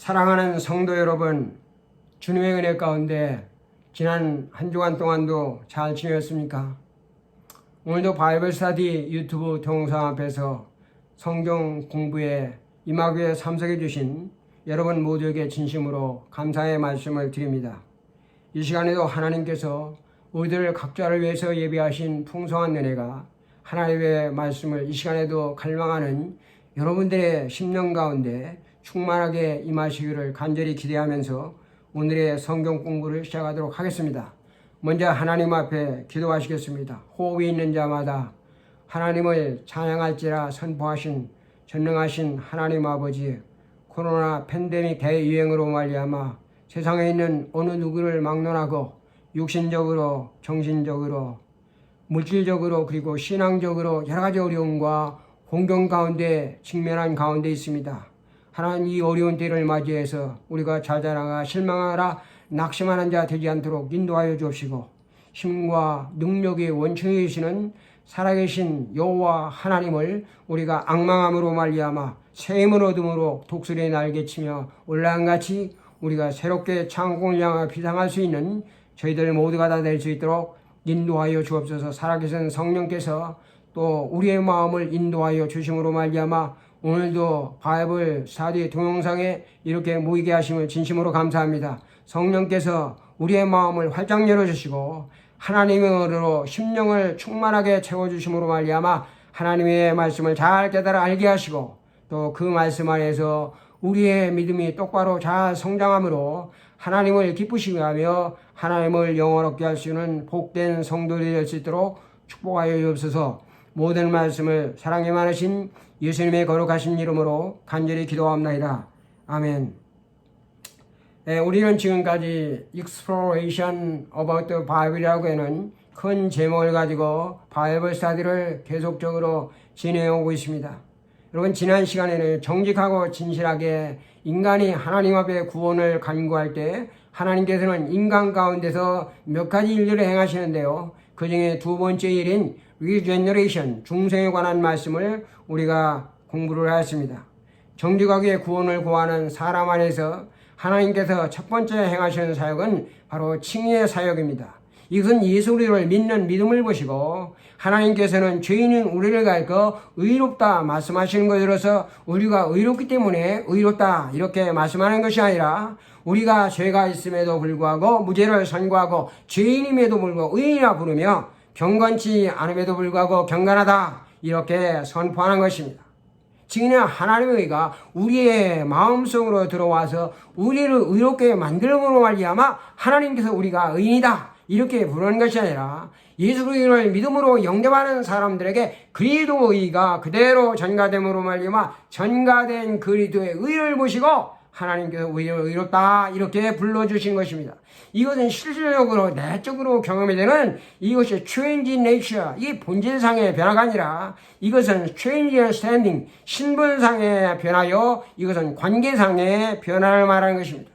사랑하는 성도 여러분, 주님의 은혜 가운데 지난 한 주간 동안도 잘 지내셨습니까? 오늘도 바이블 스터디 유튜브 동영상 앞에서 성경 공부에 임하기 위해 참석해 주신 여러분 모두에게 진심으로 감사의 말씀을 드립니다. 이 시간에도 하나님께서 우리들 각자를 위해서 예비하신 풍성한 은혜가 하나님의 말씀을 이 시간에도 갈망하는 여러분들의 심령 가운데 충만하게 임하시기를 간절히 기대하면서 오늘의 성경 공부를 시작하도록 하겠습니다. 먼저 하나님 앞에 기도하시겠습니다. 호흡이 있는 자마다 하나님을 찬양할지라 선포하신 전능하신 하나님 아버지, 코로나 팬데믹 대유행으로 말미암아 세상에 있는 어느 누구를 막론하고 육신적으로, 정신적으로, 물질적으로 그리고 신앙적으로 여러 가지 어려움과 공경 가운데 직면한 가운데 있습니다. 하나님, 이 어려운 때를 맞이해서 우리가 좌절하거나 실망하라 낙심하는 자 되지 않도록 인도하여 주옵시고, 힘과 능력의 원천이시는 살아계신 여호와 하나님을 우리가 앙망함으로 말미암아 새 힘을 얻음으로 독수리의 날개치며 올라간같이 우리가 새롭게 창공을 향하여 비상할 수 있는 저희들 모두가 다 될 수 있도록 인도하여 주옵소서. 살아계신 성령께서 또 우리의 마음을 인도하여 주심으로 말미암아 오늘도 바이블 스터디 동영상에 이렇게 모이게 하심을 진심으로 감사합니다. 성령께서 우리의 마음을 활짝 열어주시고 하나님의 은혜로 심령을 충만하게 채워주심으로 말미암아 하나님의 말씀을 잘 깨달아 알게 하시고 또 그 말씀 안에서 우리의 믿음이 똑바로 잘 성장함으로 하나님을 기쁘시게 하며 하나님을 영원롭게 할 수 있는 복된 성도들이 될 수 있도록 축복하여 주옵소서. 모든 말씀을 사랑이 많으신 예수님의 거룩하신 이름으로 간절히 기도합니다. 아멘. 우리는 지금까지 Exploration about the Bible이라고 하는 큰 제목을 가지고 바이블 스터디를 계속적으로 진행하고 있습니다. 여러분, 지난 시간에는 정직하고 진실하게 인간이 하나님 앞에 구원을 간구할 때 하나님께서는 인간 가운데서 몇 가지 일들을 행하시는데요. 그 중에 두 번째 일인 리제너레이션, 중생에 관한 말씀을 우리가 공부를 하였습니다. 정직하게 구원을 구하는 사람 안에서 하나님께서 첫 번째 행하시는 사역은 바로 칭의의 사역입니다. 이것은 예수 그리스도를 믿는 믿음을 보시고 하나님께서는 죄인인 우리를 가리켜 의롭다 말씀하시는 것으로서 우리가 의롭기 때문에 의롭다 이렇게 말씀하는 것이 아니라 우리가 죄가 있음에도 불구하고 무죄를 선고하고 죄인임에도 불구하고 의인이라 부르며 경건치 않음에도 불구하고 경건하다 이렇게 선포하는 것입니다. 지금 하나님의 의가 우리의 마음속으로 들어와서 우리를 의롭게 만들므로 말미암아 하나님께서 우리가 의인이다 이렇게 부르는 것이 아니라 예수 그리스도를 믿음으로 영접하는 사람들에게 그리스도의 의가 그대로 전가됨으로 말미암아 전가된 그리스도의 의를 보시고 하나님께서 우리를 의롭다 이렇게 불러주신 것입니다. 이것은 실질적으로 내적으로 경험이 되는 이것이 change in nature, 이 본질상의 변화가 아니라 이것은 change in standing, 신분상의 변화요, 이것은 관계상의 변화를 말하는 것입니다.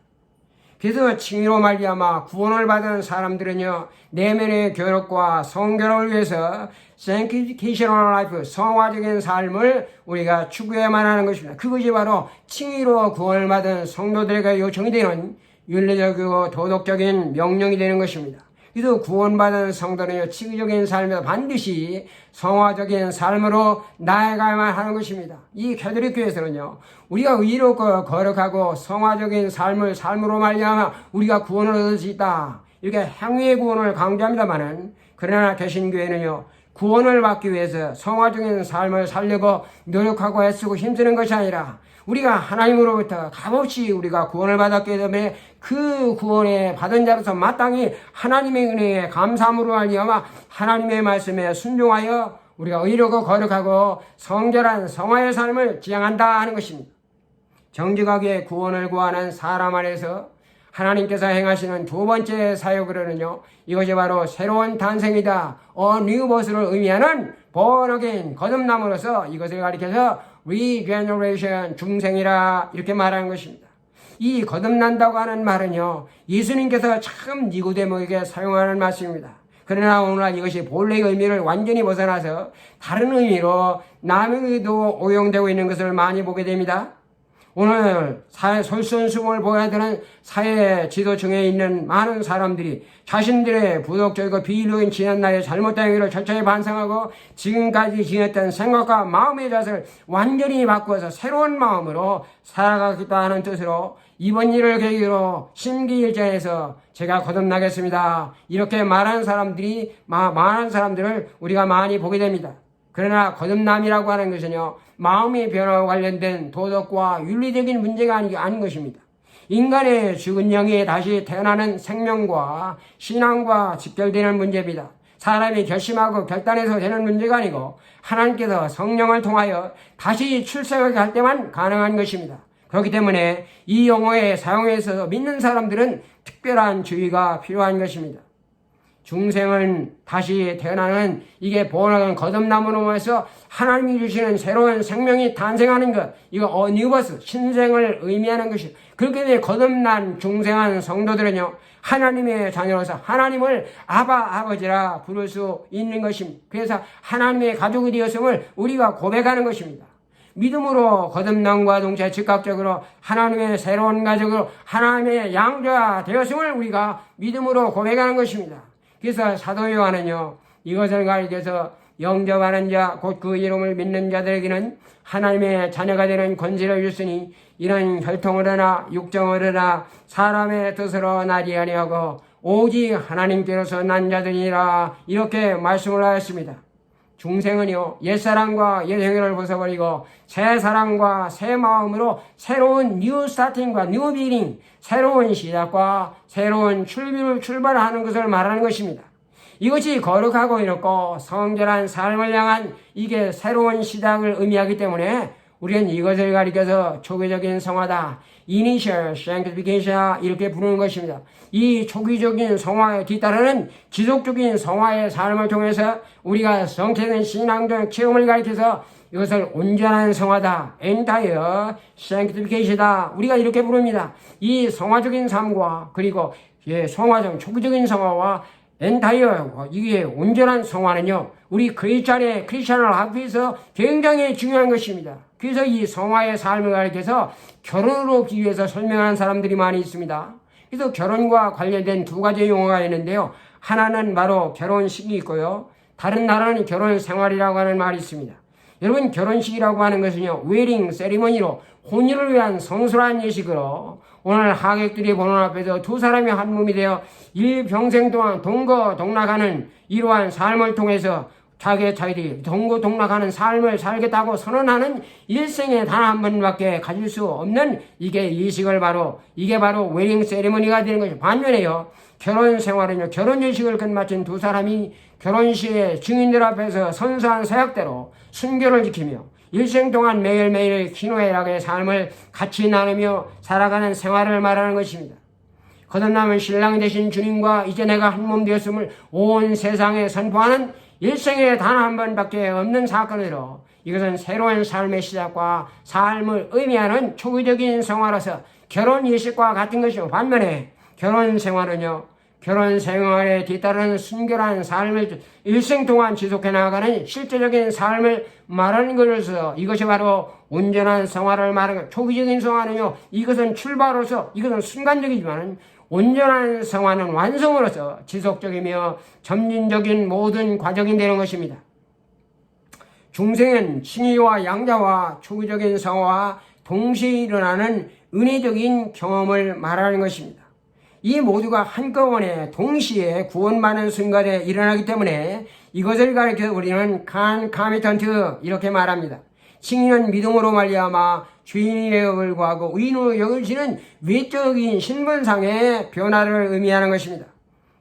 그래서 칭의로 말미암아 구원을 받은 사람들은요, 내면의 교육과 성결을 위해서 sanctificational life, 성화적인 삶을 우리가 추구해야만 하는 것입니다. 그것이 바로 칭의로 구원을 받은 성도들에게 요청이 되는 윤리적이고 도덕적인 명령이 되는 것입니다. 그래서 구원받은 성도는요, 칭의적인 삶에서 반드시 성화적인 삶으로 나아가야만 하는 것입니다. 이 캐톨릭 교회에서는요, 우리가 의롭고 거룩하고 성화적인 삶으로 말미암아 우리가 구원을 얻을 수 있다 이렇게 행위의 구원을 강조합니다마는, 그러나 개신교회는요, 구원을 받기 위해서 성화적인 삶을 살려고 노력하고 애쓰고 힘쓰는 것이 아니라 우리가 하나님으로부터 값없이 우리가 구원을 받았기 때문에 그 구원에 받은 자로서 마땅히 하나님의 은혜에 감사함으로 말미암아 하나님의 말씀에 순종하여 우리가 의롭고 거룩하고 성결한 성화의 삶을 지향한다 하는 것입니다. 정직하게 구원을 구하는 사람 안에서 하나님께서 행하시는 두 번째 사역으로는요, 이것이 바로 새로운 탄생이다, new birth를 의미하는 born again, 거듭남으로서 이것을 가리켜서 regeneration, 중생이라 이렇게 말하는 것입니다. 이 거듭난다고 하는 말은요, 예수님께서 참 니고데모에게 사용하는 말씀입니다. 그러나 오늘날 이것이 본래의 의미를 완전히 벗어나서 다른 의미로 남에게도 오용되고 있는 것을 많이 보게 됩니다. 오늘 사회 솔선수범을 보여야 되는 사회 지도층에 있는 많은 사람들이 자신들의 부덕적이고 비이로인 지난날의 잘못된 행위를 철저히 반성하고 지금까지 지냈던 생각과 마음의 자세를 완전히 바꾸어서 새로운 마음으로 살아가겠다 하는 뜻으로 이번 일을 계기로 심기일전에서 제가 거듭나겠습니다. 이렇게 말하는 사람들이 많은 사람들을 우리가 많이 보게 됩니다. 그러나 거듭남이라고 하는 것은요, 마음의 변화와 관련된 도덕과 윤리적인 문제가 아닌 것입니다. 인간의 죽은 영이 다시 태어나는 생명과 신앙과 직결되는 문제입니다. 사람이 결심하고 결단해서 되는 문제가 아니고 하나님께서 성령을 통하여 다시 출생하게 할 때만 가능한 것입니다. 그렇기 때문에 이 용어의 사용에 있어서 믿는 사람들은 특별한 주의가 필요한 것입니다. 중생은 다시 태어나는 이게 본학은 거듭남으로 해서 하나님이 주시는 새로운 생명이 탄생하는 것, 이거 어니버스 신생을 의미하는 것이. 그렇기 때문에 거듭난 중생한 성도들은요, 하나님의 자녀로서 하나님을 아버지라 부를 수 있는 것입니다. 그래서 하나님의 가족이 되었음을 우리가 고백하는 것입니다. 믿음으로 거듭남과 동시에 즉각적으로 하나님의 새로운 가족으로 하나님의 양자가 되었음을 우리가 믿음으로 고백하는 것입니다. 그래서 사도 요한은요, 이것을 가리켜서 영접하는 자, 곧 그 이름을 믿는 자들에게는 하나님의 자녀가 되는 권세를 줬으니 이런 혈통으로나 육정으로나 사람의 뜻으로 나지 아니하고 오직 하나님께로서 난 자들이라, 이렇게 말씀을 하였습니다. 중생은요, 옛사람과 옛행위를 벗어버리고 새 사랑과 새 마음으로 새로운 뉴 스타팅과 뉴 비기닝, 새로운 시작과 새로운 출발하는 것을 말하는 것입니다. 이것이 거룩하고 이롭고 성결한 삶을 향한 이게 새로운 시작을 의미하기 때문에 우리는 이것을 가리켜서 초기적인 성화다, Initial Sanctification, 이렇게 부르는 것입니다. 이 초기적인 성화에 뒤따르는 지속적인 성화의 삶을 통해서 우리가 성취된 신앙적 체험을 가리켜서 이것을 온전한 성화다, Entire Sanctification이다, 우리가 이렇게 부릅니다. 이 성화적인 삶과 그리고 성화적 초기적인 성화와 엔타이어, 이게 온전한 성화는요, 우리 크리스찬을 하기 위해서 굉장히 중요한 것입니다. 그래서 이 성화의 삶을 가리켜서 결혼으로 비유해서 설명하는 사람들이 많이 있습니다. 그래서 결혼과 관련된 두 가지 용어가 있는데요, 하나는 바로 결혼식이 있고요, 다른 나라는 결혼 생활이라고 하는 말이 있습니다. 여러분, 결혼식이라고 하는 것은요, 웨딩 세리머니로 혼인을 위한 성스러운 예식으로 오늘 하객들이 보는 앞에서 두 사람이 한 몸이 되어 일평생 동안 동거동락하는 이러한 삶을 통해서 자기들이 동거동락하는 삶을 살겠다고 선언하는 일생에 단 한 번밖에 가질 수 없는 이게 이게 바로 웨딩 세리머니가 되는 것이죠. 반면에요, 결혼 생활은요, 결혼 예식을 끝마친 두 사람이 결혼식의 증인들 앞에서 선서한 서약대로 순결을 지키며 일생 동안 매일매일 희노애락의 삶을 같이 나누며 살아가는 생활을 말하는 것입니다. 거듭남은 신랑이 되신 주님과 이제 내가 한 몸 되었음을 온 세상에 선포하는 일생에 단 한 번밖에 없는 사건으로 이것은 새로운 삶의 시작과 삶을 의미하는 초기적인 성화로서 결혼 예식과 같은 것이고, 반면에 결혼 생활은요, 결혼 생활에 뒤따르는 순결한 삶을 일생 동안 지속해 나가는 실제적인 삶을 말하는 것으로서 이것이 바로 온전한 성화를 말하는 것. 초기적인 성화는요, 이것은 출발로서 이것은 순간적이지만 온전한 성화는 완성으로서 지속적이며 점진적인 모든 과정이 되는 것입니다. 중생은 칭의와 양자와 초기적인 성화와 동시에 일어나는 은혜적인 경험을 말하는 것입니다. 이 모두가 한꺼번에 동시에 구원받는 순간에 일어나기 때문에 이것을 가리켜 우리는 칸카미턴트 이렇게 말합니다. 칭의는 믿음으로 말미암아 죄인임에도 불구하고 의인으로 여겨지는 외적인 신분상의 변화를 의미하는 것입니다.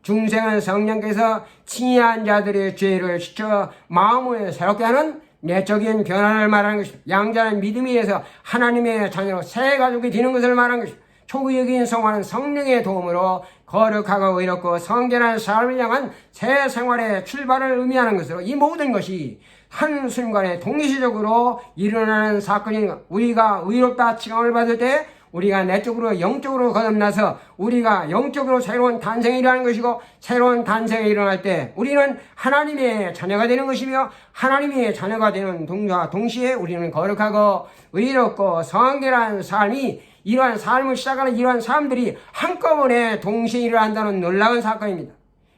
중생은 성령께서 칭의한 자들의 죄를 씻어 마음을 새롭게 하는 내적인 변화를 말하는 것입니다. 양자는 믿음에 의해서 하나님의 자녀로 새 가족이 되는 것을 말하는 것입니다. 초기적인 성화는 성령의 도움으로 거룩하고 의롭고 성결한 삶을 향한 새 생활의 출발을 의미하는 것으로 이 모든 것이 한순간에 동시적으로 일어나는 사건인 것. 우리가 의롭다 칭함을 받을 때 우리가 내적으로 영적으로 거듭나서 우리가 영적으로 새로운 탄생이 일어나는 것이고, 새로운 탄생이 일어날 때 우리는 하나님의 자녀가 되는 것이며, 하나님의 자녀가 되는 동시에 우리는 거룩하고 의롭고 성결한 삶이, 이러한 삶을 시작하는 이러한 사람들이 한꺼번에 동시에 일어난다는 놀라운 사건입니다.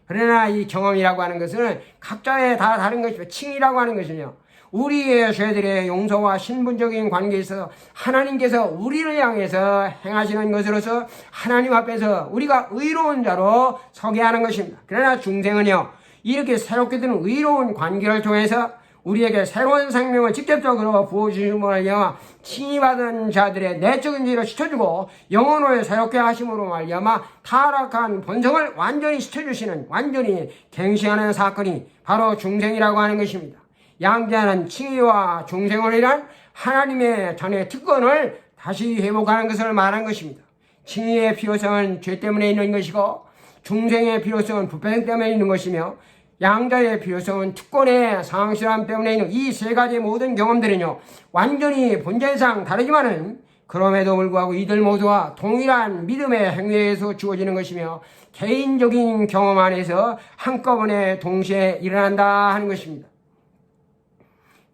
그러나 이 경험이라고 하는 것은 각자의 다 다른 것이며, 칭이라고 하는 것은요, 우리의 죄들의 용서와 신분적인 관계에 있어서 하나님께서 우리를 향해서 행하시는 것으로서 하나님 앞에서 우리가 의로운 자로 서게 하는 것입니다. 그러나 중생은요, 이렇게 새롭게 된 의로운 관계를 통해서 우리에게 새로운 생명을 직접적으로 부어주심으로 말미암아 칭의받은 자들의 내적인 죄를 씻어주고 영혼을 새롭게 하심으로 말미암아 타락한 본성을 완전히 씻어주시는, 완전히 갱신하는 사건이 바로 중생이라고 하는 것입니다. 양자는 칭의와 중생을 위한 하나님의 자녀의 특권을 다시 회복하는 것을 말한 것입니다. 칭의의 필요성은 죄 때문에 있는 것이고, 중생의 필요성은 부패성 때문에 있는 것이며, 양자의 필요성은 특권의 상실함 때문에 있는 이 세 가지 모든 경험들은요, 완전히 본질상 다르지만은 그럼에도 불구하고 이들 모두가 동일한 믿음의 행위에서 주어지는 것이며, 개인적인 경험 안에서 한꺼번에 동시에 일어난다 하는 것입니다.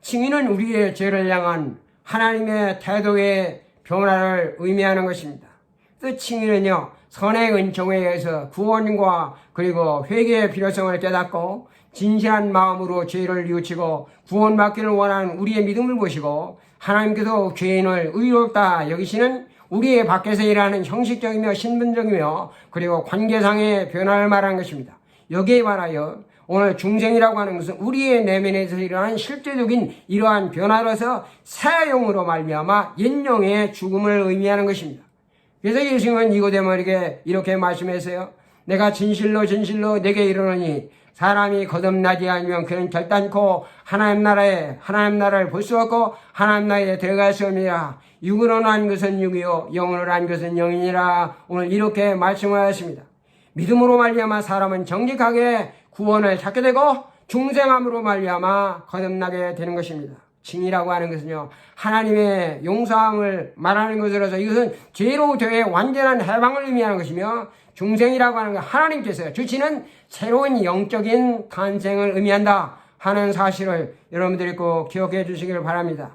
칭의는 우리의 죄를 향한 하나님의 태도의 변화를 의미하는 것입니다. 그 칭의는요, 선의 은총에 의해서 구원과 그리고 회개의 필요성을 깨닫고 진실한 마음으로 죄를 뉘우치고 구원받기를 원하는 우리의 믿음을 보시고, 하나님께서 죄인을 의롭다 여기시는 우리의 밖에서 일하는 형식적이며 신분적이며 그리고 관계상의 변화를 말하는 것입니다. 여기에 관하여 오늘 중생이라고 하는 것은 우리의 내면에서 일어나는 실제적인 이러한 변화로서 새 영으로 말미암아 옛 영의 죽음을 의미하는 것입니다. 그래서 예수님은 니고데모에게 이렇게 말씀했어요. 내가 진실로 진실로 내게 이르노니 사람이 거듭나지 않으면 그는 결단코 하나님 나라를 볼 수 없고 하나님 나라에 들어갈 수 없느니라. 육으로 난 것은 육이요 영으로 난 것은 영이니라. 오늘 이렇게 말씀을 하였습니다. 믿음으로 말미암아 사람은 정직하게 구원을 찾게 되고 중생함으로 말미암아 거듭나게 되는 것입니다. 칭의라고 하는 것은요, 하나님의 용서함을 말하는 것으로서 이것은 죄로부터의 완전한 해방을 의미하는 것이며, 중생이라고 하는 것 하나님께서 주시는 새로운 영적인 탄생을 의미한다 하는 사실을 여러분들이 꼭 기억해 주시길 바랍니다.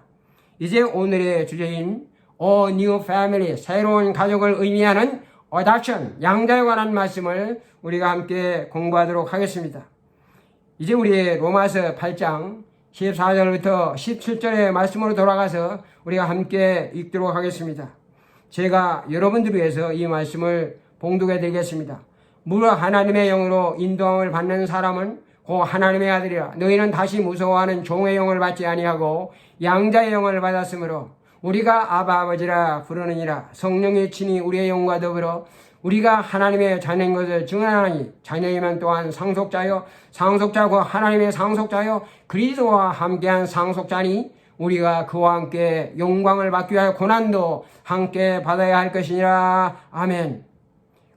이제 오늘의 주제인 A New Family, 새로운 가족을 의미하는 Adoption, 양자에 관한 말씀을 우리가 함께 공부하도록 하겠습니다. 이제 우리 로마서 8장 14절부터 17절의 말씀으로 돌아가서 우리가 함께 읽도록 하겠습니다. 제가 여러분들 위해서 이 말씀을 봉독해 드리겠습니다. 무릇 하나님의 영으로 인도함을 받는 사람은 곧 하나님의 아들이라. 너희는 다시 무서워하는 종의 영을 받지 아니하고 양자의 영을 받았으므로 우리가 아바 아버지라 부르느니라. 성령이 친히 우리의 영과 더불어 우리가 하나님의 자녀인 것을 증언하니 자녀이면 또한 상속자요 상속자고 하나님의 상속자요 그리스도와 함께한 상속자니 우리가 그와 함께 영광을 받기 위하여 고난도 함께 받아야 할 것이니라. 아멘.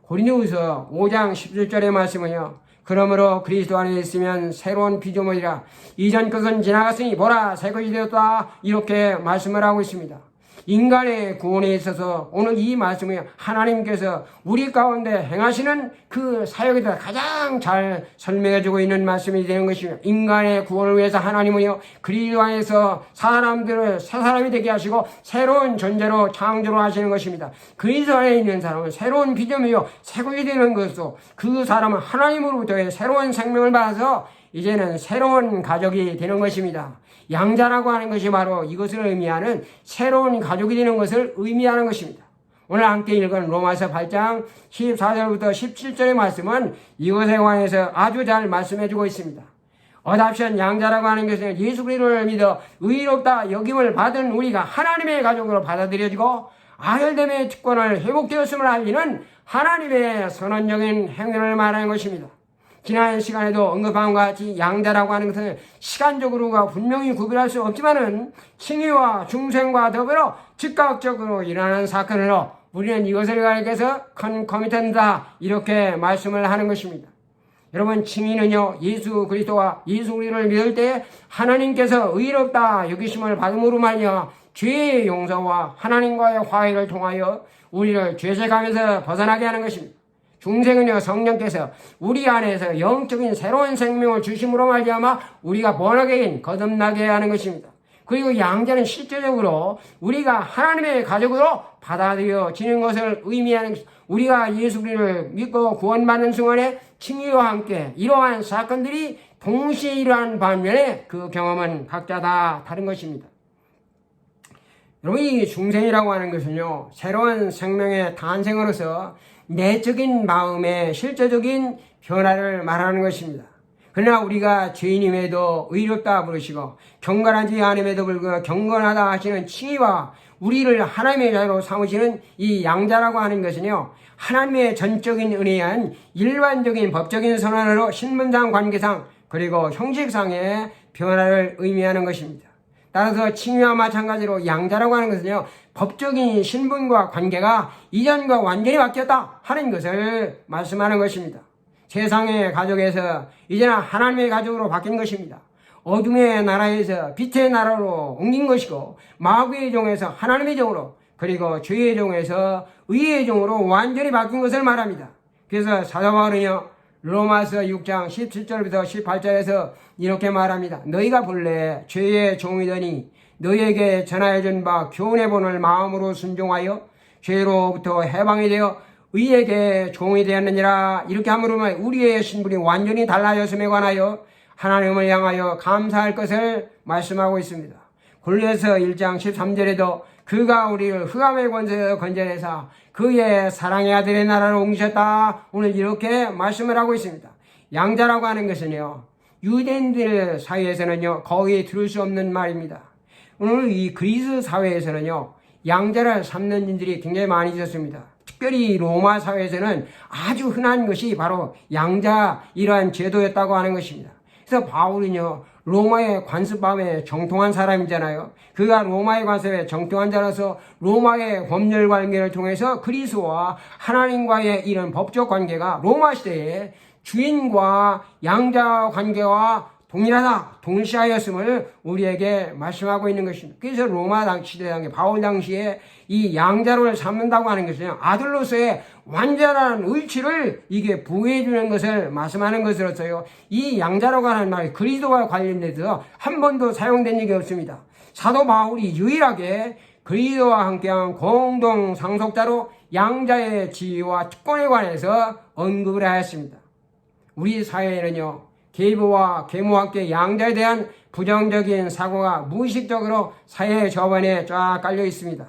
고린도후서 5장 17절의 말씀은요, 그러므로 그리스도 안에 있으면 새로운 피조물이라. 이전 것은 지나갔으니 보라 새 것이 되었다. 이렇게 말씀을 하고 있습니다. 인간의 구원에 있어서 오늘 이 말씀을 하나님께서 우리 가운데 행하시는 그 사역에 대해서 가장 잘 설명해주고 있는 말씀이 되는 것입니다. 인간의 구원을 위해서 하나님은요, 그리스도 안에서 사람들을 새 사람이 되게 하시고 새로운 존재로 창조로 하시는 것입니다. 그리스도 안에 있는 사람은 새로운 피조물이요 새 것이 되는 것으로 그 사람은 하나님으로부터의 새로운 생명을 받아서 이제는 새로운 가족이 되는 것입니다. 양자라고 하는 것이 바로 이것을 의미하는 새로운 가족이 되는 것을 의미하는 것입니다. 오늘 함께 읽은 로마서 8장 14절부터 17절의 말씀은 이것에 관해서 아주 잘 말씀해주고 있습니다. 어답션 양자라고 하는 것은 예수 그리스도를 믿어 의롭다 여김을 받은 우리가 하나님의 가족으로 받아들여지고 아들됨의 특권을 회복되었음을 알리는 하나님의 선언적인 행위를 말하는 것입니다. 지난 시간에도 언급한 것 같이 양자라고 하는 것은 시간적으로가 분명히 구별할 수 없지만은 칭의와 중생과 더불어 즉각적으로 일어나는 사건으로 우리는 이것을 가리켜서 컨커미턴트다 이렇게 말씀을 하는 것입니다. 여러분, 칭의는요, 예수 그리스도와 예수 우리를 믿을 때 하나님께서 의롭다 여기심을 받음으로 말이야 죄의 용서와 하나님과의 화해를 통하여 우리를 죄책감에서 벗어나게 하는 것입니다. 중생은요, 성령께서 우리 안에서 영적인 새로운 생명을 주심으로 말미암아 우리가 번하게인 거듭나게 하는 것입니다. 그리고 양자는 실제적으로 우리가 하나님의 가족으로 받아들여지는 것을 의미하는 것입니다. 우리가 예수 그리스도를 믿고 구원받는 순간에 칭의와 함께 이러한 사건들이 동시에 일어나는 반면에 그 경험은 각자 다 다른 것입니다. 여러분, 이 중생이라고 하는 것은요, 새로운 생명의 탄생으로서 내적인 마음의 실제적인 변화를 말하는 것입니다. 그러나 우리가 죄인임에도 의롭다 부르시고 경건하지 않음에도 불구하고 경건하다 하시는 칭의와 우리를 하나님의 자녀로 삼으시는 이 양자라고 하는 것은요, 하나님의 전적인 은혜에 의한 일반적인 법적인 선언으로 신분상 관계상 그리고 형식상의 변화를 의미하는 것입니다. 따라서 칭의와 마찬가지로 양자라고 하는 것은요, 법적인 신분과 관계가 이전과 완전히 바뀌었다 하는 것을 말씀하는 것입니다. 세상의 가족에서 이제는 하나님의 가족으로 바뀐 것입니다. 어둠의 나라에서 빛의 나라로 옮긴 것이고, 마귀의 종에서 하나님의 종으로, 그리고 죄의 종에서 의의 종으로 완전히 바뀐 것을 말합니다. 그래서 사도 바울은요, 로마서 6장 17절부터 18절에서 이렇게 말합니다. 너희가 본래 죄의 종이더니 너희에게 전하여준 바 교훈의 본을 마음으로 순종하여 죄로부터 해방이 되어 의에게 종이 되었느니라. 이렇게 함으로 우리의 신분이 완전히 달라졌음에 관하여 하나님을 향하여 감사할 것을 말씀하고 있습니다. 골로새서 1장 13절에도 그가 우리를 흑암의 권세에서 건져내사 그의 사랑의 아들의 나라로 옮기셨다. 오늘 이렇게 말씀을 하고 있습니다. 양자라고 하는 것은요, 유대인들 사이에서는요, 거의 들을 수 없는 말입니다. 오늘 이 그리스 사회에서는요, 양자를 삼는 인들이 굉장히 많이 있었습니다. 특별히 로마 사회에서는 아주 흔한 것이 바로 양자 이러한 제도였다고 하는 것입니다. 그래서 바울은요, 로마의 관습법에 정통한 사람이잖아요. 그가 로마의 관습에 정통한 자라서 로마의 법률 관계를 통해서 그리스도와 하나님과의 이런 법적 관계가 로마 시대에 주인과 양자 관계와 동일하다, 동시하였음을 우리에게 말씀하고 있는 것입니다. 그래서 로마 시대 당시, 바울 당시에 이 양자를 삼는다고 하는 것은 아들로서의 완전한 의치를 이게 부여해 주는 것을 말씀하는 것으로서요, 이 양자라고 하는 말이 그리스도와 관련돼서 한 번도 사용된 적이 없습니다. 사도 바울이 유일하게 그리스도와 함께한 공동 상속자로 양자의 지위와 특권에 관해서 언급을 하였습니다. 우리 사회에는요, 계부와 계모와 함께 양자에 대한 부정적인 사고가 무의식적으로 사회 저변에 쫙 깔려 있습니다.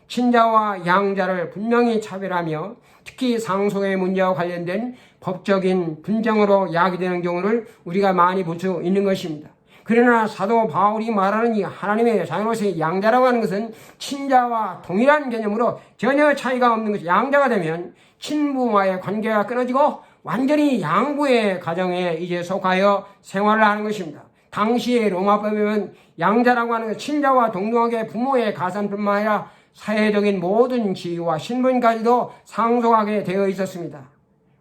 친자와 양자를 분명히 차별하며 특히 상속의 문제와 관련된 법적인 분쟁으로 야기되는 경우를 우리가 많이 볼 수 있는 것입니다. 그러나 사도 바울이 말하는 이 하나님의 자녀로서의 양자라고 하는 것은 친자와 동일한 개념으로 전혀 차이가 없는 것이, 양자가 되면 친부와의 관계가 끊어지고 완전히 양부의 가정에 이제 속하여 생활을 하는 것입니다. 당시의 로마법에는 양자라고 하는 것은 친자와 동등하게 부모의 가산뿐만 아니라 사회적인 모든 지위와 신분까지도 상속하게 되어 있었습니다.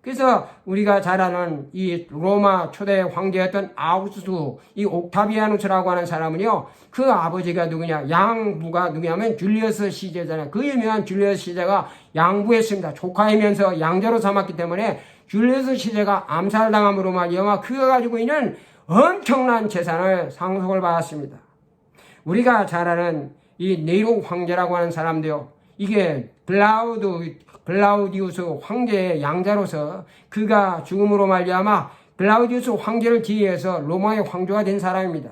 그래서 우리가 잘 아는 이 로마 초대 황제였던 아우구스투스, 이 옥타비아누스라고 하는 사람은요, 그 아버지가 누구냐, 양부가 누구냐면 줄리어스 시제잖아요. 그 유명한 줄리어스 시제가 양부였습니다. 조카이면서 양자로 삼았기 때문에 줄리어스 시제가 암살당함으로 말미암아 그가 가지고 있는 엄청난 재산을 상속을 받았습니다. 우리가 잘 아는 이 네로 황제라고 하는 사람도요, 이게 글라우디우스 황제의 양자로서 그가 죽음으로 말미암아 글라우디우스 황제를 뒤에서 로마의 황제가 된 사람입니다.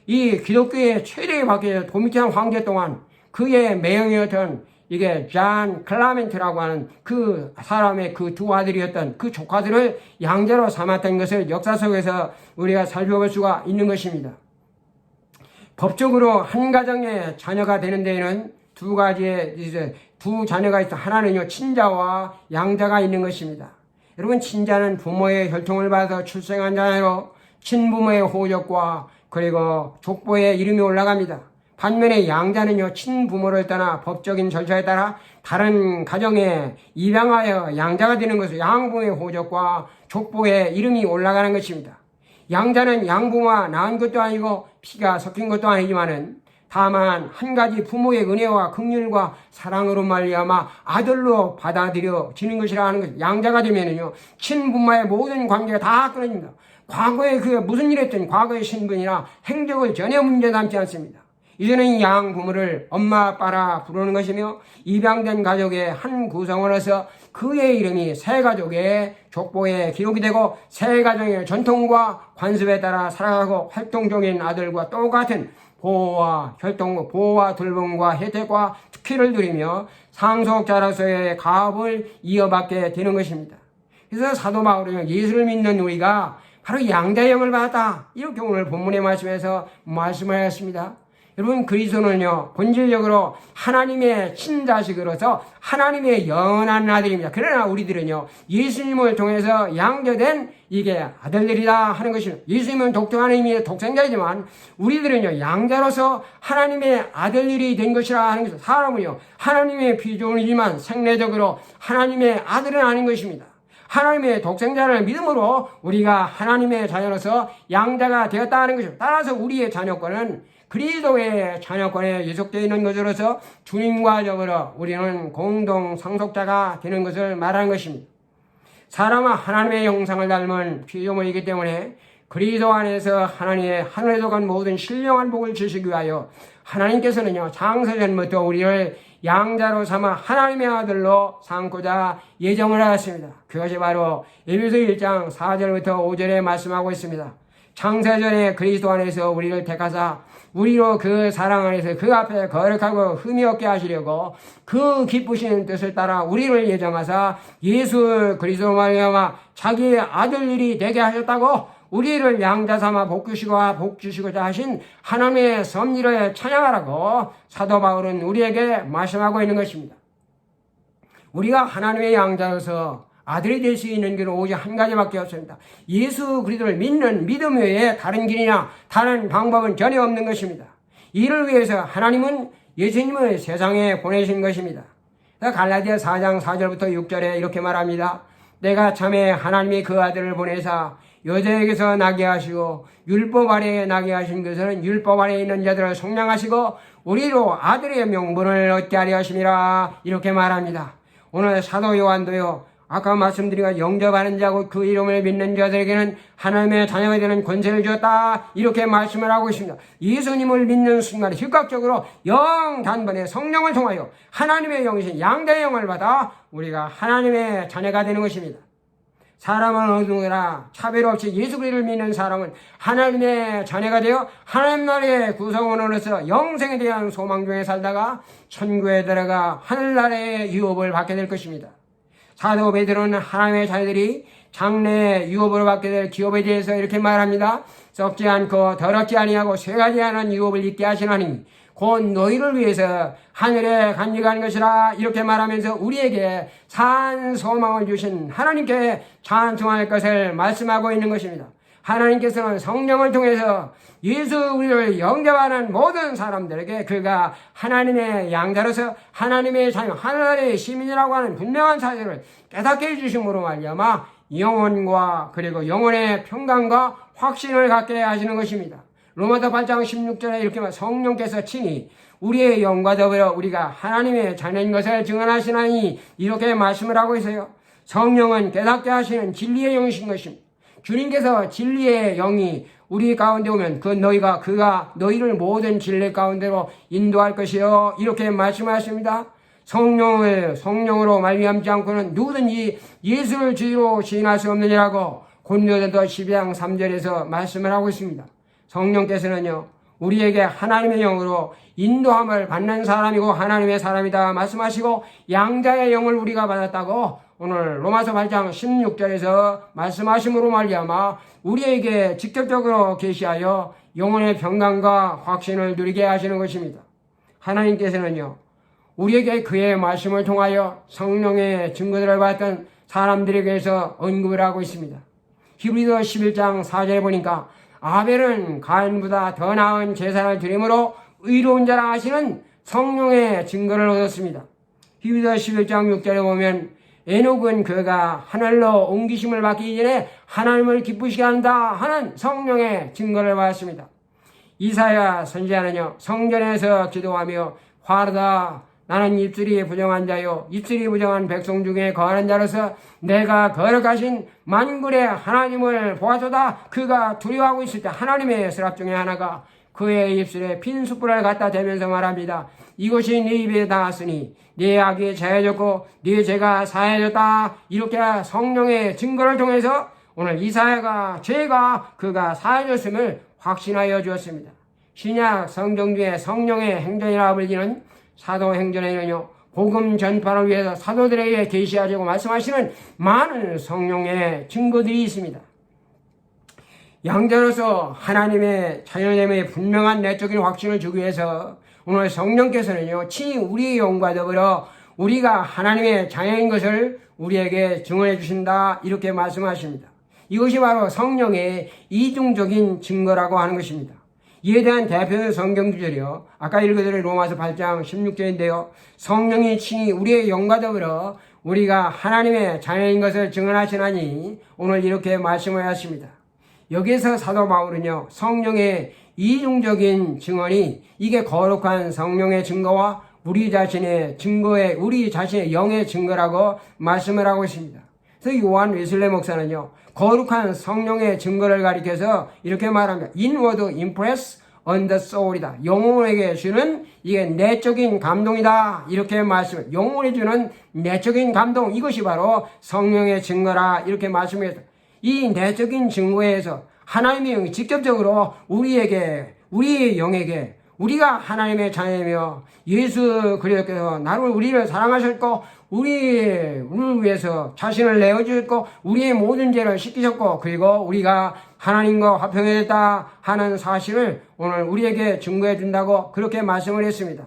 이 기독교의 최대의 박해 도미티안 황제 동안 그의 매형이었던 이게 잔 클라멘트라고 하는 그 사람의 그 두 아들이었던 그 조카들을 양자로 삼았던 것을 역사 속에서 우리가 살펴볼 수가 있는 것입니다. 법적으로 한 가정의 자녀가 되는 데에는 두 가지의 이제 두 자녀가 있어. 하나는요, 친자와 양자가 있는 것입니다. 여러분, 친자는 부모의 혈통을 받아서 출생한 자녀로 친부모의 호적과 그리고 족보에 이름이 올라갑니다. 반면에 양자는요, 친부모를 떠나 법적인 절차에 따라 다른 가정에 입양하여 양자가 되는 것을 양부모의 호적과 족보에 이름이 올라가는 것입니다. 양자는 양부모와 낳은 것도 아니고 피가 섞인 것도 아니지만은 다만 한 가지 부모의 은혜와 긍휼과 사랑으로 말미암아 아들로 받아들여지는 것이라 하는 것. 양자가 되면은요 친부모의 모든 관계가 다 끊어집니다. 과거에 그 무슨 일 했든 과거의 신분이나 행적을 전혀 문제 삼지 않습니다. 이제는 양 부모를 엄마 아빠라 부르는 것이며 입양된 가족의 한 구성원으로서 그의 이름이 새 가족의 족보에 기록이 되고 새 가정의 전통과 관습에 따라 살아가고 활동 중인 아들과 똑같은 보호와 혈통, 보호와 돌봄과 혜택과 특혜를 누리며 상속자로서의 가업을 이어받게 되는 것입니다. 그래서 사도 바울은 예수를 믿는 우리가 바로 양자의 영을 받았다. 이렇게 오늘 본문의 말씀에서 말씀하였습니다. 여러분 그리스도는요 본질적으로 하나님의 친자식으로서 하나님의 영원한 아들입니다. 그러나 우리들은요 예수님을 통해서 양자된 이게 아들들이다 하는 것입니다. 예수님은 독특한 의미의 독생자이지만 우리들은요 양자로서 하나님의 아들들이 된 것이라 하는 것입니다. 사람은요 하나님의 피조물이지만 생내적으로 하나님의 아들은 아닌 것입니다. 하나님의 독생자를 믿음으로 우리가 하나님의 자녀로서 양자가 되었다는 것입니다. 따라서 우리의 자녀권은 그리스도의 자녀권에 예속되어 있는 것으로서 주님과 더불어 우리는 공동 상속자가 되는 것을 말하는 것입니다. 사람은 하나님의 형상을 닮은 피조물이기 때문에 그리스도 안에서 하나님의 하늘에서 간 모든 신령한 복을 주시기 위하여 하나님께서는요 창세전부터 우리를 양자로 삼아 하나님의 아들로 삼고자 예정을 하였습니다. 그것이 바로 에베소 1장 4절부터 5절에 말씀하고 있습니다. 창세전에 그리스도 안에서 우리를 택하사 우리로 그 사랑 안에서 그 앞에 거룩하고 흠이 없게 하시려고 그 기쁘신 뜻을 따라 우리를 예정하사 예수 그리스도 말미암아 자기의 아들들이 되게 하셨다고 우리를 양자 삼아 복 주시고자 하신 하나님의 섭리를 찬양하라고 사도 바울은 우리에게 말씀하고 있는 것입니다. 우리가 하나님의 양자로서 아들이 될 수 있는 길은 오직 한 가지밖에 없습니다. 예수 그리스도를 믿는 믿음 외에 다른 길이나 다른 방법은 전혀 없는 것입니다. 이를 위해서 하나님은 예수님을 세상에 보내신 것입니다. 갈라디아 4장 4절부터 6절에 이렇게 말합니다. 내가 참에 하나님이 그 아들을 보내사 여자에게서 나게 하시고 율법 아래에 나게 하신 것은 율법 아래에 있는 자들을 속량하시고 우리로 아들의 명분을 얻게 하려 하심이라 이렇게 말합니다. 오늘 사도 요한도요 아까 말씀드린 영접하는 자고 그 이름을 믿는 자들에게는 하나님의 자녀가 되는 권세를 주었다 이렇게 말씀을 하고 있습니다. 예수님을 믿는 순간 즉각적으로 영 단번에 성령을 통하여 하나님의 영이신 양자의 영을 받아 우리가 하나님의 자녀가 되는 것입니다. 사람은 어느 누구나 차별 없이 예수 그리스도를 믿는 사람은 하나님의 자녀가 되어 하나님 나라의 구성원으로서 영생에 대한 소망 중에 살다가 천국에 들어가 하늘나라의 유업을 받게 될 것입니다. 사도 베드로는 하나님의 자녀들이 장래의 유업으로 받게 될 기업에 대해서 이렇게 말합니다. 썩지 않고 더럽지 아니하고 쇠하지 않은 유업을 잊게 하시나니 곧 너희를 위해서 하늘에 간직한 것이라 이렇게 말하면서 우리에게 산 소망을 주신 하나님께 찬송할 것을 말씀하고 있는 것입니다. 하나님께서는 성령을 통해서 예수 우리를 영접하는 모든 사람들에게 그가 하나님의 양자로서 하나님의 자녀 하늘의 시민이라고 하는 분명한 사실을 깨닫게 해주심으로 말미암아 영혼과 그리고 영혼의 평강과 확신을 갖게 하시는 것입니다. 로마서 8장 16절에 이렇게 말 성령께서 친히 우리의 영과 더불어 우리가 하나님의 자녀인 것을 증언하시나니 이렇게 말씀을 하고 있어요. 성령은 깨닫게 하시는 진리의 영이신 것입니다. 주님께서 진리의 영이 우리 가운데 오면 그가 너희를 모든 진리 가운데로 인도할 것이요 이렇게 말씀하십니다. 성령으로 말미암지 않고는 누구든지 예수를 주로 시인할 수 없느니라고 고린도전서 12장 3절에서 말씀을 하고 있습니다. 성령께서는요 우리에게 하나님의 영으로 인도함을 받는 사람이고 하나님의 사람이다 말씀하시고 양자의 영을 우리가 받았다고 오늘 로마서 8장 16절에서 말씀하심으로 말미암아 우리에게 직접적으로 계시하여 영혼의 평강과 확신을 누리게 하시는 것입니다. 하나님께서는요 우리에게 그의 말씀을 통하여 성령의 증거들을 받던 사람들에게서 언급을 하고 있습니다. 히브리서 11장 4절에 보니까 아벨은 가인보다 더 나은 제사를 드림으로 의로운 자라 하시는 성령의 증거를 얻었습니다. 히브리서 11장 6절에 보면 에녹은 그가 하늘로 옮기심을 받기 전에 하나님을 기쁘시게 한다 하는 성령의 증거를 받았습니다. 이사야 선지자는요, 성전에서 기도하며 화르다 나는 입술이 부정한 자요 입술이 부정한 백성 중에 거하는 자로서 내가 거룩하신 만군의 하나님을 보아도다. 그가 두려워하고 있을 때 하나님의 서랍 중에 하나가 그의 입술에 핀 숯불을 갖다 대면서 말합니다. 이것이 네 입에 닿았으니 네 악이 자해졌고 네 죄가 사해졌다. 이렇게 성령의 증거를 통해서 오늘 이사야가 죄가 그가 사해졌음을 확신하여 주었습니다. 신약 성경 중에 성령의 행전이라 불리는 사도행전에는요, 복음 전파를 위해서 사도들에게 계시하자고 말씀하시는 많은 성령의 증거들이 있습니다. 양자로서 하나님의 자녀됨의 분명한 내적인 확신을 주기 위해서 오늘 성령께서는요, 친히 우리의 영과 더불어 우리가 하나님의 자녀인 것을 우리에게 증언해 주신다. 이렇게 말씀하십니다. 이것이 바로 성령의 이중적인 증거라고 하는 것입니다. 이에 대한 대표는 성경 구절이요, 아까 읽어드린 로마서 8장 16절인데요. 성령이 친히 우리의 영과 더불어 우리가 하나님의 자녀인 것을 증언하시나니 오늘 이렇게 말씀을 하십니다. 여기에서 사도 바울은요, 성령의 이중적인 증언이 이게 거룩한 성령의 증거와 우리 자신의 영의 증거라고 말씀을 하고 있습니다. 그래서 요한 웨슬레 목사는요, 거룩한 성령의 증거를 가리켜서 이렇게 말합니다. Inward impress on the soul이다. 영혼에게 주는 이게 내적인 감동이다. 이렇게 말씀을, 영혼에 주는 내적인 감동, 이것이 바로 성령의 증거라. 이렇게 말씀했다. 이 내적인 증거에서 하나님의 영이 직접적으로 우리의 영에게 우리가 하나님의 자녀이며 예수 그리스도께서 우리를 사랑하셨고 우리를 위해서 자신을 내어주셨고 우리의 모든 죄를 씻기셨고 그리고 우리가 하나님과 화평해졌다 하는 사실을 오늘 우리에게 증거해 준다고 그렇게 말씀을 했습니다.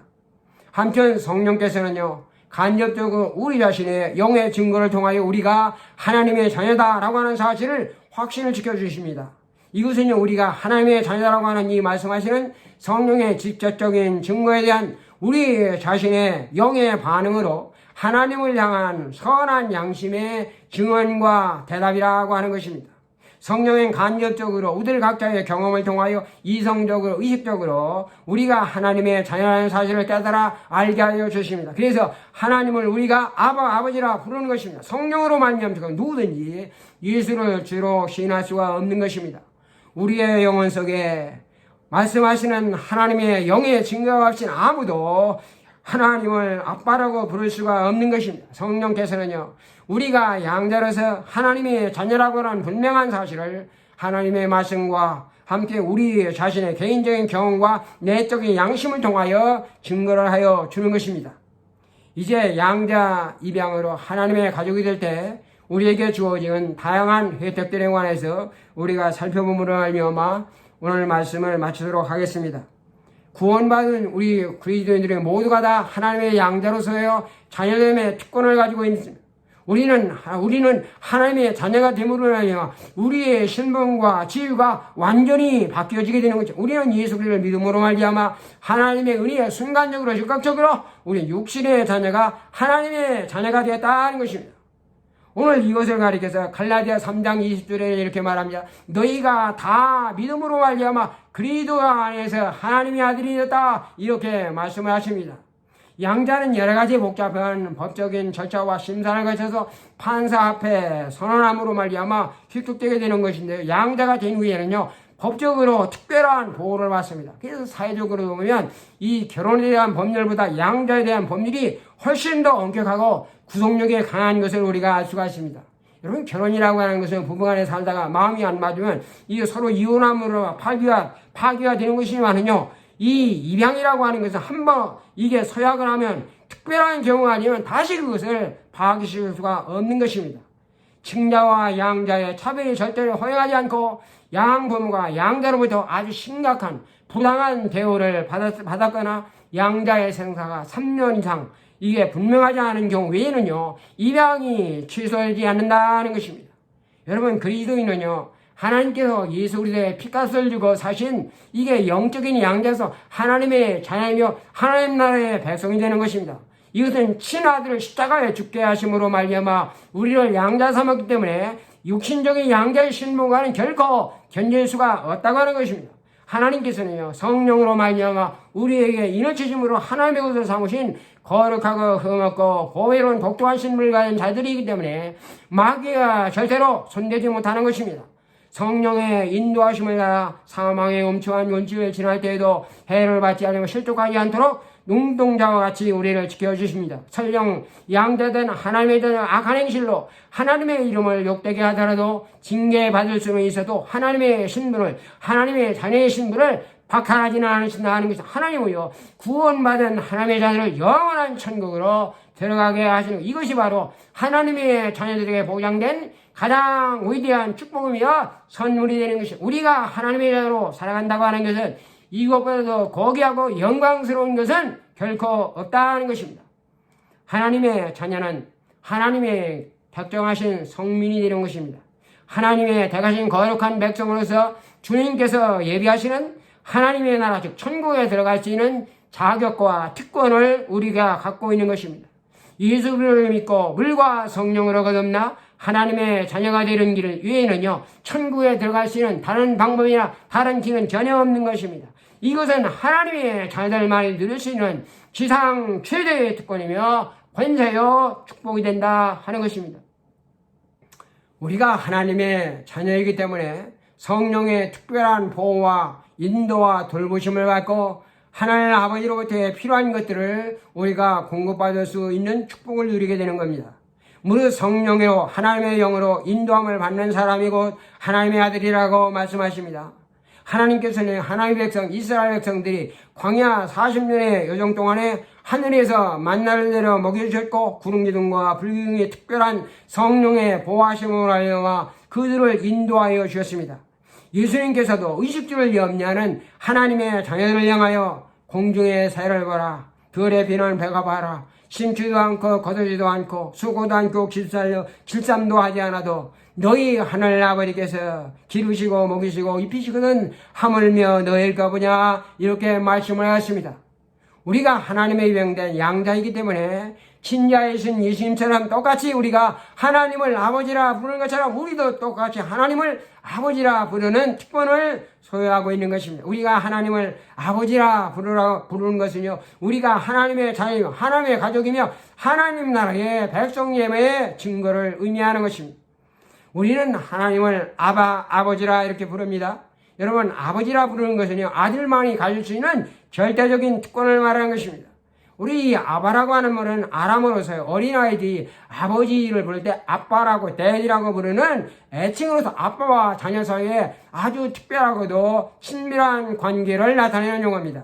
한편 성령께서는요, 간접적으로 우리 자신의 영의 증거를 통하여 우리가 하나님의 자녀다라고 하는 사실을 확신을 지켜주십니다. 이것은요, 우리가 하나님의 자녀라고 하는 이 말씀하시는 성령의 직접적인 증거에 대한 우리 자신의 영의 반응으로 하나님을 향한 선한 양심의 증언과 대답이라고 하는 것입니다. 성령은 간접적으로 우리 각자의 경험을 통하여 이성적으로 의식적으로 우리가 하나님의 자녀라는 사실을 깨달아 알게 하여 주십니다. 그래서 하나님을 우리가 아버지라 부르는 것입니다. 성령으로 말미암아 누구든지 예수를 주로 시인할 수가 없는 것입니다. 우리의 영혼 속에 말씀하시는 하나님의 영의 증거가 없인 아무도 하나님을 아빠라고 부를 수가 없는 것입니다. 성령께서는요, 우리가 양자로서 하나님의 자녀라고 하는 분명한 사실을 하나님의 말씀과 함께 우리 자신의 개인적인 경험과 내적인 양심을 통하여 증거를 하여 주는 것입니다. 이제 양자 입양으로 하나님의 가족이 될 때 우리에게 주어지는 다양한 혜택들에 관해서 우리가 살펴봄으로 알미암아 오늘 말씀을 마치도록 하겠습니다. 구원받은 우리 그리스도인들의 모두가 다 하나님의 양자로서의 자녀됨의 특권을 가지고 있습니다. 우리는 하나님의 자녀가 됨으로 인하여 우리의 신분과 지위가 완전히 바뀌어지게 되는 거죠. 우리는 예수 그리스도를 믿음으로 말미암아 하나님의 은혜에 순간적으로 즉각적으로 우리 육신의 자녀가 하나님의 자녀가 되었다는 것입니다. 오늘 이것을 가리켜서 갈라디아 3장 20절에 이렇게 말합니다. 너희가 다 믿음으로 말미암아 그리스도 안에서 하나님의 아들이 되었다. 이렇게 말씀을 하십니다. 양자는 여러 가지 복잡한 법적인 절차와 심사를 거쳐서 판사 앞에 선언함으로 말미암아 획득되게 되는 것인데, 양자가 된 후에는요, 법적으로 특별한 보호를 받습니다. 그래서 사회적으로 보면 이 결혼에 대한 법률보다 양자에 대한 법률이 훨씬 더 엄격하고 구속력이 강한 것을 우리가 알 수가 있습니다. 여러분, 결혼이라고 하는 것은 부부간에 살다가 마음이 안 맞으면 이게 서로 이혼함으로 파기가 되는 것이지만은요, 이 입양이라고 하는 것은 한번 이게 서약을 하면 특별한 경우가 아니면 다시 그것을 파기시킬 수가 없는 것입니다. 칭자와 양자의 차별이 절대로 허용하지 않고 양부모가 양자로부터 아주 심각한 부당한 대우를 받았거나 양자의 생사가 3년 이상 이게 분명하지 않은 경우 외에는요, 입양이 취소되지 않는다는 것입니다. 여러분, 그리스도인은요, 하나님께서 예수 그리스도의 피값을 주고 사신 이게 영적인 양자에서 하나님의 자녀이며 하나님 나라의 백성이 되는 것입니다. 이것은 친아들을 십자가에 죽게 하심으로 말미암아 우리를 양자 삼았기 때문에 육신적인 양자의 신분과는 결코 견질 수가 없다고 하는 것입니다. 하나님께서는요 성령으로 말미암아 우리에게 인어치심으로 하나님의 것을 삼으신 거룩하고 흠없고 보배로운 독특한 신분을 가진 자들이기 때문에 마귀가 절대로 손대지 못하는 것입니다. 성령의 인도하심을 따라 사망의 엄청한 원칙을 지날 때에도 해를 받지 않으며 실족하지 않도록 눈동자와 같이 우리를 지켜주십니다. 설령 양자된 하나님에 대한 악한 행실로 하나님의 이름을 욕되게 하더라도 징계받을 수는 있어도 하나님의 신분을, 하나님의 자녀의 신분을 박탈하지는 않으신다는 것은 하나님이요 구원받은 하나님의 자녀를 영원한 천국으로 들어가게 하시는 이것이 바로 하나님의 자녀들에게 보장된 가장 위대한 축복이며 선물이 되는 것이 우리가 하나님의 자녀로 살아간다고 하는 것은 이것보다도 고귀하고 영광스러운 것은 결코 없다는 것입니다. 하나님의 자녀는 하나님의 작정하신 성민이 되는 것입니다. 하나님의 택하신 거룩한 백성으로서 주님께서 예비하시는 하나님의 나라 즉 천국에 들어갈 수 있는 자격과 특권을 우리가 갖고 있는 것입니다. 예수를 믿고 물과 성령으로 거듭나 하나님의 자녀가 되는 길 위에는요 천국에 들어갈 수 있는 다른 방법이나 다른 길은 전혀 없는 것입니다. 이것은 하나님의 자녀들만이 누릴 수 있는 지상 최대의 특권이며 권세요 축복이 된다 하는 것입니다. 우리가 하나님의 자녀이기 때문에 성령의 특별한 보호와 인도와 돌보심을 받고 하나님 아버지로부터 필요한 것들을 우리가 공급받을 수 있는 축복을 누리게 되는 겁니다. 무릇 성령으로 하나님의 영으로 인도함을 받는 사람이 곧 하나님의 아들이라고 말씀하십니다. 하나님께서는 하나님의 백성 이스라엘 백성들이 광야 40년의 여정 동안에 하늘에서 만나를 내려 먹여주셨고 구름기둥과 불기둥의 특별한 성령의 보호하심으로 하여 그들을 인도하여 주셨습니다. 예수님께서도 의식주를 염려하는 하나님의 자녀들을 향하여 공중의 새를 보라 들의 비는 배가 봐라 심지도 않고 거두지도 않고 수고도 않고 길쌈도 하지 않아도 너희 하늘 아버지께서 기르시고 먹이시고 입히시거든 하물며 너희일까 보냐 이렇게 말씀을 하셨습니다. 우리가 하나님의 입양된 양자이기 때문에 친자이신 예수님처럼 똑같이 우리가 하나님을 아버지라 부르는 것처럼 우리도 똑같이 하나님을 아버지라 부르는 특권을 소유하고 있는 것입니다. 우리가 하나님을 아버지라 부르는 것은요 우리가 하나님의 자녀이며 하나님의 가족이며 하나님 나라의 백성임의 증거를 의미하는 것입니다. 우리는 하나님을 아버지라 이렇게 부릅니다. 여러분 아버지라 부르는 것은요 아들만이 가질 수 있는 절대적인 특권을 말하는 것입니다. 우리 아바라고 하는 말은 아람어로서요 어린아이들이 아버지를 부를 때 아빠라고 데디라고 부르는 애칭으로서 아빠와 자녀 사이에 아주 특별하고도 친밀한 관계를 나타내는 용어입니다.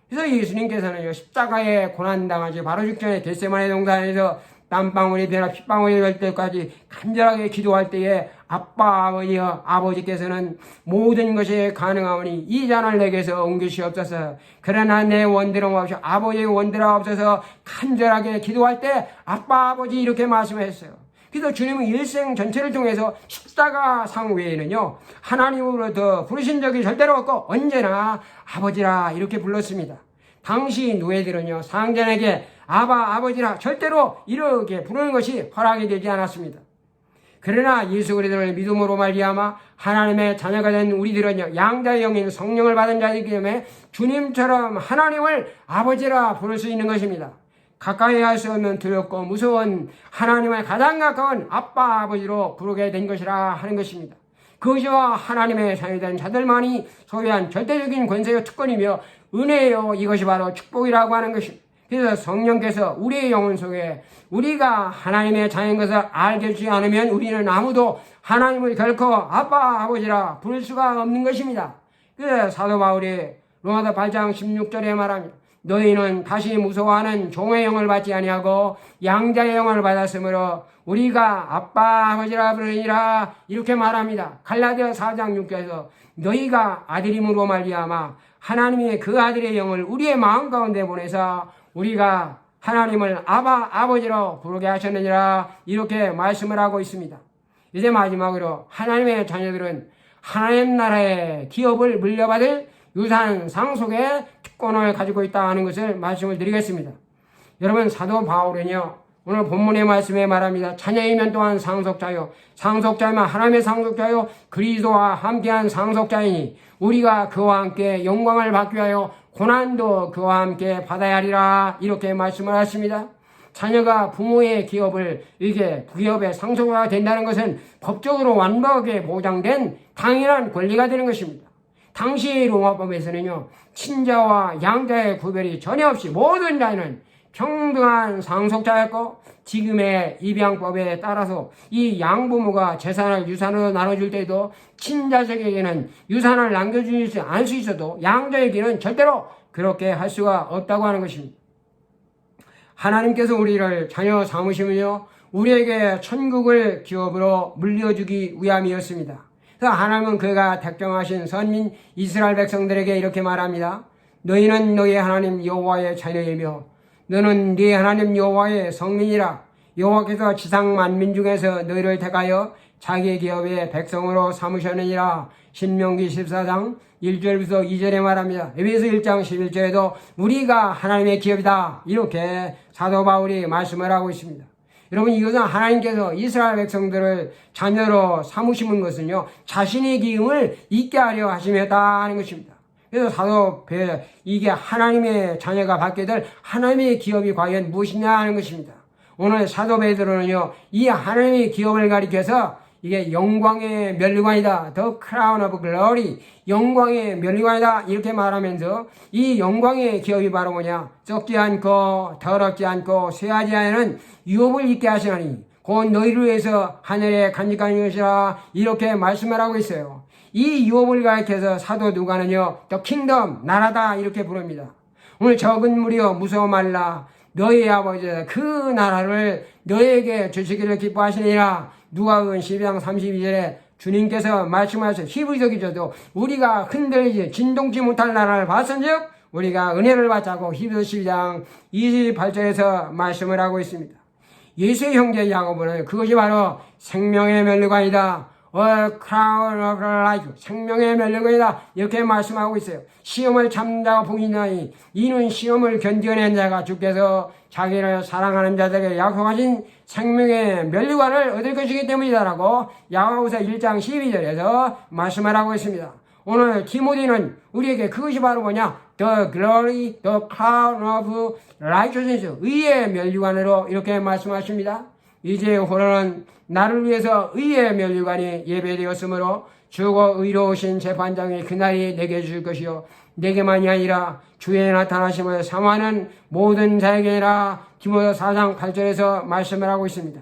그래서 예수님께서는요 십자가에 고난당하시 바로 직전에 겟세마네 동산에서 땀방울이 되나 핏방울이 될 때까지 간절하게 기도할 때에 아빠 아버지여 아버지께서는 모든 것이 가능하오니 이 잔을 내게서 옮기시옵소서. 그러나 내 원대로 없이 아버지의 원대로 없어서 간절하게 기도할 때 아빠 아버지 이렇게 말씀했어요. 그래서 주님은 일생 전체를 통해서 십자가 상 외에는요 하나님으로부터 부르신 적이 절대로 없고 언제나 아버지라 이렇게 불렀습니다. 당시 노예들은요 상전에게 아버지라 절대로 이렇게 부르는 것이 허락이 되지 않았습니다. 그러나 예수 그리스도를 믿음으로 말미암아 하나님의 자녀가 된 우리들은요 양자의 영인 성령을 받은 자이기 때문에 주님처럼 하나님을 아버지라 부를 수 있는 것입니다. 가까이 할 수 없는 두렵고 무서운 하나님의 가장 가까운 아빠 아버지로 부르게 된 것이라 하는 것입니다. 그것이와 하나님의 자녀된 자들만이 소유한 절대적인 권세요 특권이며 은혜요 이것이 바로 축복이라고 하는 것입니다. 그래서 성령께서 우리의 영혼 속에 우리가 하나님의 자녀인 것을 알게 해주지 않으면 우리는 아무도 하나님을 결코 아빠 아버지라 부를 수가 없는 것입니다. 그래서 사도 바울이 로마서 8장 16절에 말합니다. 너희는 다시 무서워하는 종의 영을 받지 아니하고 양자의 영을 받았으므로 우리가 아빠 아버지라 부르니라 이렇게 말합니다. 갈라디아 4장 6절에서 너희가 아들임으로 말미암아 하나님이 그 아들의 영을 우리의 마음 가운데 보내서 우리가 하나님을 아버지로 부르게 하셨느니라 이렇게 말씀을 하고 있습니다. 이제 마지막으로 하나님의 자녀들은 하나님 나라의 기업을 물려받을 유산 상속의 특권을 가지고 있다는 것을 말씀을 드리겠습니다. 여러분 사도 바울은요 오늘 본문의 말씀에 말합니다. 자녀이면 또한 상속자요, 상속자이면 하나님의 상속자요, 그리스도와 함께한 상속자이니 우리가 그와 함께 영광을 받기 위하여 고난도 그와 함께 받아야 하리라, 이렇게 말씀을 하십니다. 자녀가 부모의 기업을 이게 기업의 상속자가 된다는 것은 법적으로 완벽하게 보장된 당연한 권리가 되는 것입니다. 당시 로마법에서는요, 친자와 양자의 구별이 전혀 없이 모든 자녀는 평등한 상속자였고, 지금의 입양법에 따라서 이 양부모가 재산을 유산으로 나눠줄 때도 친자식에게는 유산을 남겨주지 않을 수 있어도 양자에게는 절대로 그렇게 할 수가 없다고 하는 것입니다. 하나님께서 우리를 자녀 삼으시면요, 우리에게 천국을 기업으로 물려주기 위함이었습니다. 그래서 하나님은 그가 택정하신 선민 이스라엘 백성들에게 이렇게 말합니다. 너희는 너희 하나님 여호와의 자녀이며 너는 네 하나님 여호와의 성민이라. 여호와께서 지상 만민 중에서 너희를 택하여 자기 기업의 백성으로 삼으셨느니라. 신명기 14장 1절부터 2절에 말합니다. 에베소 1장 11절에도 우리가 하나님의 기업이다, 이렇게 사도 바울이 말씀을 하고 있습니다. 여러분, 이것은 하나님께서 이스라엘 백성들을 자녀로 삼으시는 것은요, 자신의 기업을 있게 하려 하심이었다는 것입니다. 그래서 이게 하나님의 자녀가 받게 될 하나님의 기업이 과연 무엇이냐 하는 것입니다. 오늘 사도 베드로는요, 이 하나님의 기업을 가리켜서 이게 영광의 면류관이다, The Crown of Glory, 영광의 면류관이다, 이렇게 말하면서 이 영광의 기업이 바로 뭐냐, 썩지 않고 더럽지 않고 쇠하지 않은 유업을 있게 하시나니 곧 너희를 위해서 하늘에 간직한 것이라, 이렇게 말씀을 하고 있어요. 이 유업을 가리켜서 사도 누가는요, The Kingdom, 나라다, 이렇게 부릅니다. 오늘 적은 무리여 무서워 말라, 너희 아버지가 그 나라를 너에게 주시기를 기뻐하시니라. 누가복음 12장 32절에 주님께서 말씀하셔서 히브리서 기자도 우리가 흔들리지 진동치 못할 나라를 봤은즉 우리가 은혜를 받자고 히브리서 12장 28절에서 말씀을 하고 있습니다. 예수의 형제 야고보는 그것이 바로 생명의 면류관이다, crown of life, 생명의 면류관이다, 이렇게 말씀하고 있어요. 시험을 참는 자가 복이 있나니 이는 시험을 견뎌낸 자가 주께서 자기를 사랑하는 자들에게 약속하신 생명의 면류관을 얻을 것이기 때문이다라고 야고보서 1장 12절에서 말씀을 하고 있습니다. 오늘 디모데는 우리에게 그것이 바로 뭐냐, The glory, the crown of righteousness, 의의 면류관으로 이렇게 말씀하십니다. 이제 호로는 나를 위해서 의의 면류관이 예배되었으므로 주고 의로우신 재판장이 그날이 내게 줄 것이요 내게만이 아니라 주의 나타나심을 사모하는 모든 자에게라. 디모데 4장 8절에서 말씀을 하고 있습니다.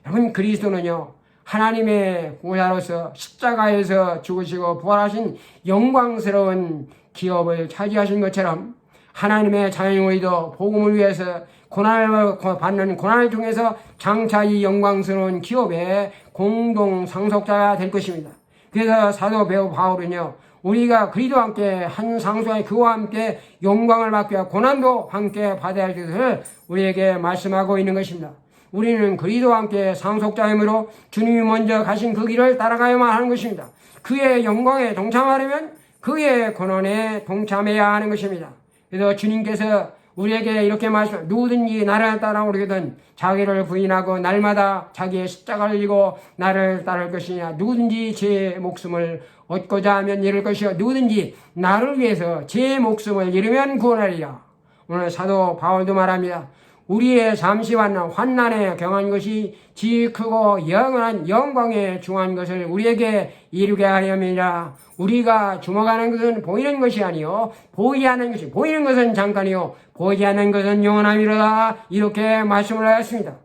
여러분, 그리스도는요, 하나님의 보좌로서 십자가에서 죽으시고 부활하신 영광스러운 기업을 차지하신 것처럼 하나님의 자녀인 우리도 복음을 위해서 고난을 받는 고난을 통해서 장차 이 영광스러운 기업의 공동 상속자가 될 것입니다. 그래서 사도 배우 바울은요, 우리가 그리스도와 함께 한 상속자인 그와 함께 영광을 받기 위해 고난도 함께 받아야 할 것을 우리에게 말씀하고 있는 것입니다. 우리는 그리스도와 함께 상속자이므로 주님이 먼저 가신 그 길을 따라가야만 하는 것입니다. 그의 영광에 동참하려면 그의 고난에 동참해야 하는 것입니다. 그래서 주님께서 우리에게 이렇게 말씀, 누구든지 나를 따라오려거든 자기를 부인하고 날마다 자기의 십자가를 지고 나를 따를 것이냐. 누구든지 제 목숨을 얻고자 하면 잃을 것이요 누구든지 나를 위해서 제 목숨을 잃으면 구원하리라. 오늘 사도 바울도 말합니다. 우리의 잠시 왔는 환난에 경한 것이 지 크고 영원한 영광에 중한 것을 우리에게 이루게 하려니라. 우리가 주목하는 것은 보이는 것이 아니요 보이지 않는 것이, 보이는 것은 잠깐이요 보이지 않는 것은 영원함이로다, 이렇게 말씀을 하였습니다.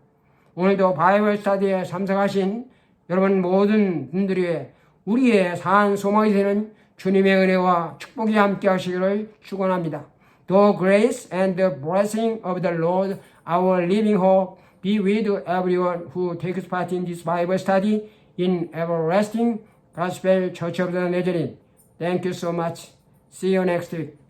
오늘도 바이블 스터디에 참석하신 여러분 모든 분들이 우리의 산 소망이 되는 주님의 은혜와 축복이 함께 하시기를 축원합니다. The grace and the blessing of the Lord, our living hope, be with everyone who takes part in this Bible study in everlasting Gospel Church of the Nazarene. Thank you so much. See you next week.